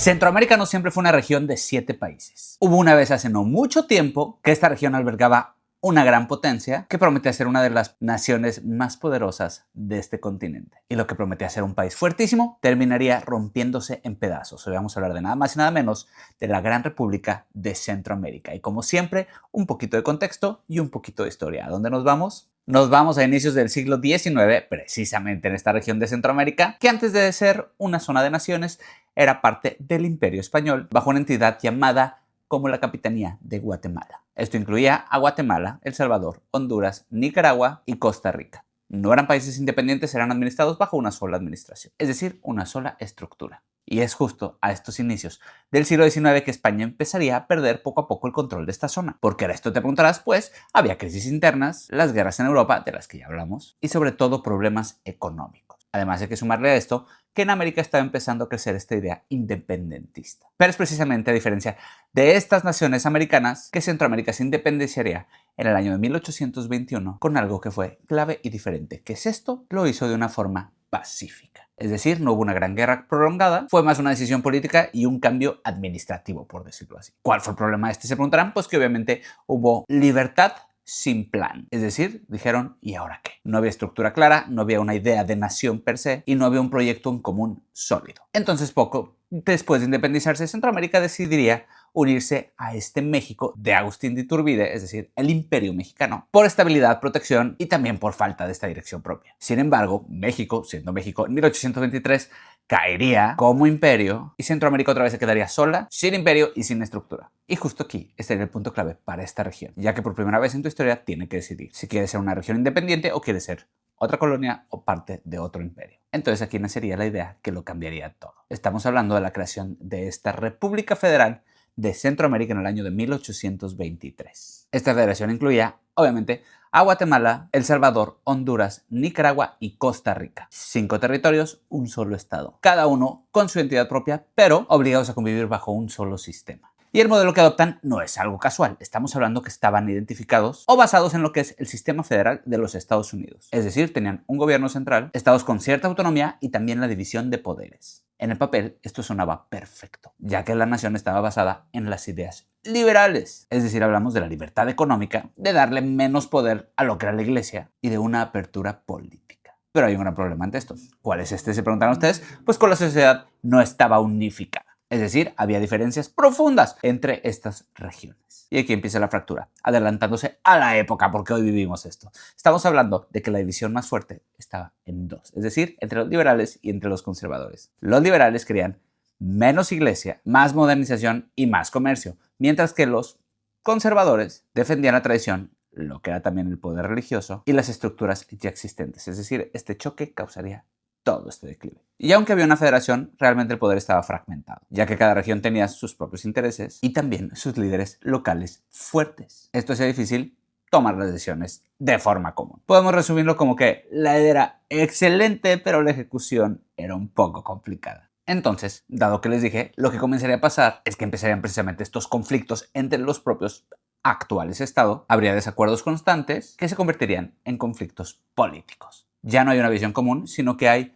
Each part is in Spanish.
Centroamérica no siempre fue una región de 7 países. Hubo una vez hace no mucho tiempo que esta región albergaba una gran potencia que prometía ser una de las naciones más poderosas de este continente. Y lo que prometía ser un país fuertísimo terminaría rompiéndose en pedazos. Hoy vamos a hablar de nada más y nada menos de la Gran República de Centroamérica. Y como siempre, un poquito de contexto y un poquito de historia. ¿A dónde nos vamos? Nos vamos a inicios del siglo XIX, precisamente en esta región de Centroamérica, que antes de ser una zona de naciones, era parte del Imperio Español, bajo una entidad llamada como la Capitanía de Guatemala. Esto incluía a Guatemala, El Salvador, Honduras, Nicaragua y Costa Rica. No eran países independientes, eran administrados bajo una sola administración, es decir, una sola estructura. Y es justo a estos inicios del siglo XIX que España empezaría a perder poco a poco el control de esta zona. ¿Por qué era esto? Te preguntarás, pues había crisis internas, las guerras en Europa, de las que ya hablamos, y sobre todo problemas económicos. Además hay que sumarle a esto que en América estaba empezando a crecer esta idea independentista. Pero es precisamente a diferencia de estas naciones americanas que Centroamérica se independizaría en el año de 1821 con algo que fue clave y diferente. ¿Qué es esto? Lo hizo de una forma pacífica. Es decir, no hubo una gran guerra prolongada, fue más una decisión política y un cambio administrativo, por decirlo así. ¿Cuál fue el problema de este? Se preguntarán, pues que obviamente hubo libertad sin plan. Es decir, dijeron, ¿y ahora qué? No había estructura clara, no había una idea de nación per se y no había un proyecto en común sólido. Entonces, poco después de independizarse, Centroamérica decidiría unirse a este México de Agustín de Iturbide, es decir, el Imperio Mexicano, por estabilidad, protección y también por falta de esta dirección propia. Sin embargo, México, siendo México en 1823, caería como imperio y Centroamérica otra vez se quedaría sola, sin imperio y sin estructura. Y justo aquí estaría el punto clave para esta región, ya que por primera vez en tu historia tiene que decidir si quiere ser una región independiente o quiere ser otra colonia o parte de otro imperio. Entonces aquí nacería la idea que lo cambiaría todo. Estamos hablando de la creación de esta República Federal de Centroamérica en el año de 1823. Esta federación incluía, obviamente, a Guatemala, El Salvador, Honduras, Nicaragua y Costa Rica. 5 territorios, un solo estado. Cada uno con su identidad propia, pero obligados a convivir bajo un solo sistema. Y el modelo que adoptan no es algo casual. Estamos hablando que estaban identificados o basados en lo que es el sistema federal de los Estados Unidos. Es decir, tenían un gobierno central, estados con cierta autonomía y también la división de poderes. En el papel, esto sonaba perfecto, ya que la nación estaba basada en las ideas liberales. Es decir, hablamos de la libertad económica, de darle menos poder a lo que era la iglesia y de una apertura política. Pero hay un gran problema ante esto. ¿Cuál es este? Se preguntaron ustedes. Pues con la sociedad no estaba unificada. Es decir, había diferencias profundas entre estas regiones. Y aquí empieza la fractura, adelantándose a la época, porque hoy vivimos esto. Estamos hablando de que la división más fuerte estaba en dos, es decir, entre los liberales y entre los conservadores. Los liberales querían menos iglesia, más modernización y más comercio, mientras que los conservadores defendían la tradición, lo que era también el poder religioso y las estructuras ya existentes. Es decir, este choque causaría todo este declive. Y aunque había una federación, realmente el poder estaba fragmentado, ya que cada región tenía sus propios intereses y también sus líderes locales fuertes. Esto hacía difícil tomar las decisiones de forma común. Podemos resumirlo como que la idea era excelente, pero la ejecución era un poco complicada. Entonces, dado que les dije, lo que comenzaría a pasar es que empezarían precisamente estos conflictos entre los propios actuales estados, habría desacuerdos constantes que se convertirían en conflictos políticos. Ya no hay una visión común, sino que hay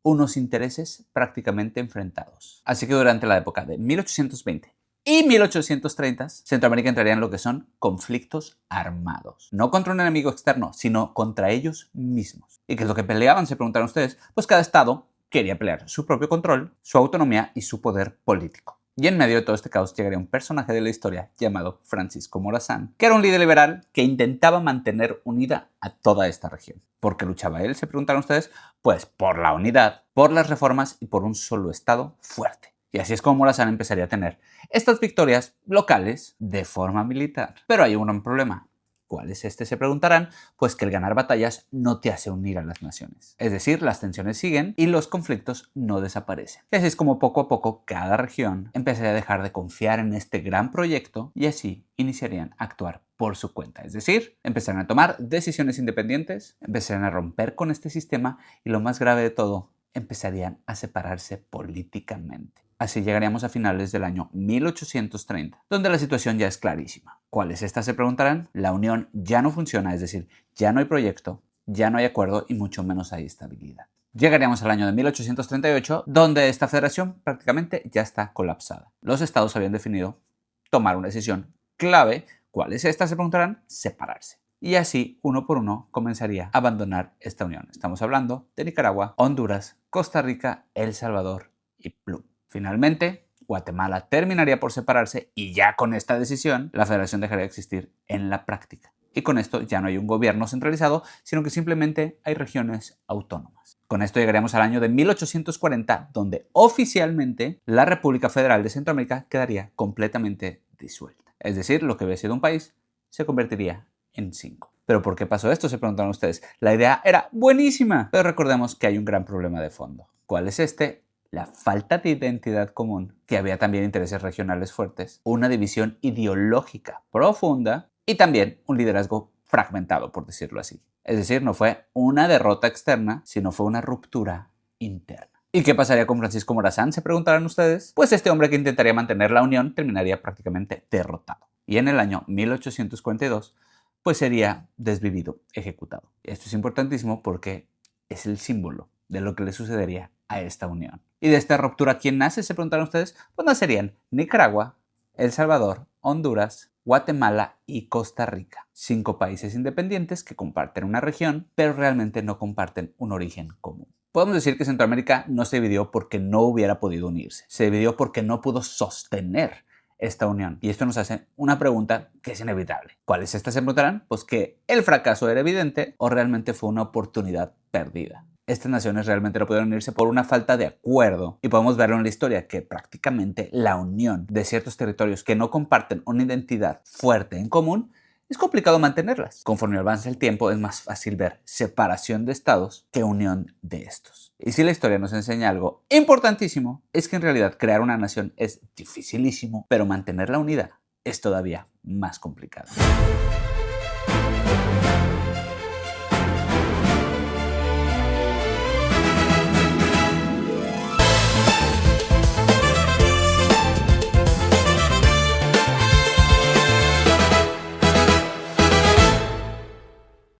unos intereses prácticamente enfrentados. Así que durante la época de 1820 y 1830, Centroamérica entraría en lo que son conflictos armados. No contra un enemigo externo, sino contra ellos mismos. ¿Y qué es lo que peleaban? Se preguntaron ustedes. Pues cada estado quería pelear su propio control, su autonomía y su poder político. Y en medio de todo este caos llegaría un personaje de la historia llamado Francisco Morazán, que era un líder liberal que intentaba mantener unida a toda esta región. ¿Por qué luchaba él? Se preguntaron ustedes. Pues por la unidad, por las reformas y por un solo estado fuerte. Y así es como Morazán empezaría a tener estas victorias locales de forma militar. Pero hay un gran problema. ¿Cuál es este? Se preguntarán. Pues que el ganar batallas no te hace unir a las naciones. Es decir, las tensiones siguen y los conflictos no desaparecen. Y así es como poco a poco cada región empezaría a dejar de confiar en este gran proyecto y así iniciarían a actuar por su cuenta. Es decir, empezarían a tomar decisiones independientes, empezarían a romper con este sistema y lo más grave de todo, empezarían a separarse políticamente. Así llegaríamos a finales del año 1830, donde la situación ya es clarísima. ¿Cuál es esta? Se preguntarán. La unión ya no funciona, es decir, ya no hay proyecto, ya no hay acuerdo y mucho menos hay estabilidad. Llegaríamos al año de 1838, donde esta federación prácticamente ya está colapsada. Los estados habían definido tomar una decisión clave. ¿Cuál es esta? Se preguntarán. Separarse. Y así, uno por uno, comenzaría a abandonar esta unión. Estamos hablando de Nicaragua, Honduras, Costa Rica, El Salvador y Perú. Finalmente, Guatemala terminaría por separarse y ya con esta decisión, la federación dejaría de existir en la práctica. Y con esto ya no hay un gobierno centralizado, sino que simplemente hay regiones autónomas. Con esto llegaríamos al año de 1840, donde oficialmente la República Federal de Centroamérica quedaría completamente disuelta. Es decir, lo que había sido un país se convertiría en 5. ¿Pero por qué pasó esto? Se preguntaron ustedes. La idea era buenísima, pero recordemos que hay un gran problema de fondo. ¿Cuál es este? La falta de identidad común, que había también intereses regionales fuertes, una división ideológica profunda y también un liderazgo fragmentado, por decirlo así. Es decir, no fue una derrota externa, sino fue una ruptura interna. ¿Y qué pasaría con Francisco Morazán? Se preguntarán ustedes. Pues este hombre que intentaría mantener la unión terminaría prácticamente derrotado. Y en el año 1842, pues sería desvivido, ejecutado. Esto es importantísimo porque es el símbolo de lo que le sucedería a esta unión. ¿Y de esta ruptura quién nace? Se preguntaron ustedes. Pues nacerían Nicaragua, El Salvador, Honduras, Guatemala y Costa Rica. 5 países independientes que comparten una región, pero realmente no comparten un origen común. Podemos decir que Centroamérica no se dividió porque no hubiera podido unirse. Se dividió porque no pudo sostener esta unión. Y esto nos hace una pregunta que es inevitable. ¿Cuál es esta? Se preguntarán. Pues que el fracaso era evidente o realmente fue una oportunidad perdida. Estas naciones realmente no pudieron unirse por una falta de acuerdo. Y podemos verlo en la historia que prácticamente la unión de ciertos territorios que no comparten una identidad fuerte en común es complicado mantenerlas. Conforme avanza el tiempo es más fácil ver separación de estados que unión de estos. Y si la historia nos enseña algo importantísimo, es que en realidad crear una nación es dificilísimo, pero mantenerla unida es todavía más complicado.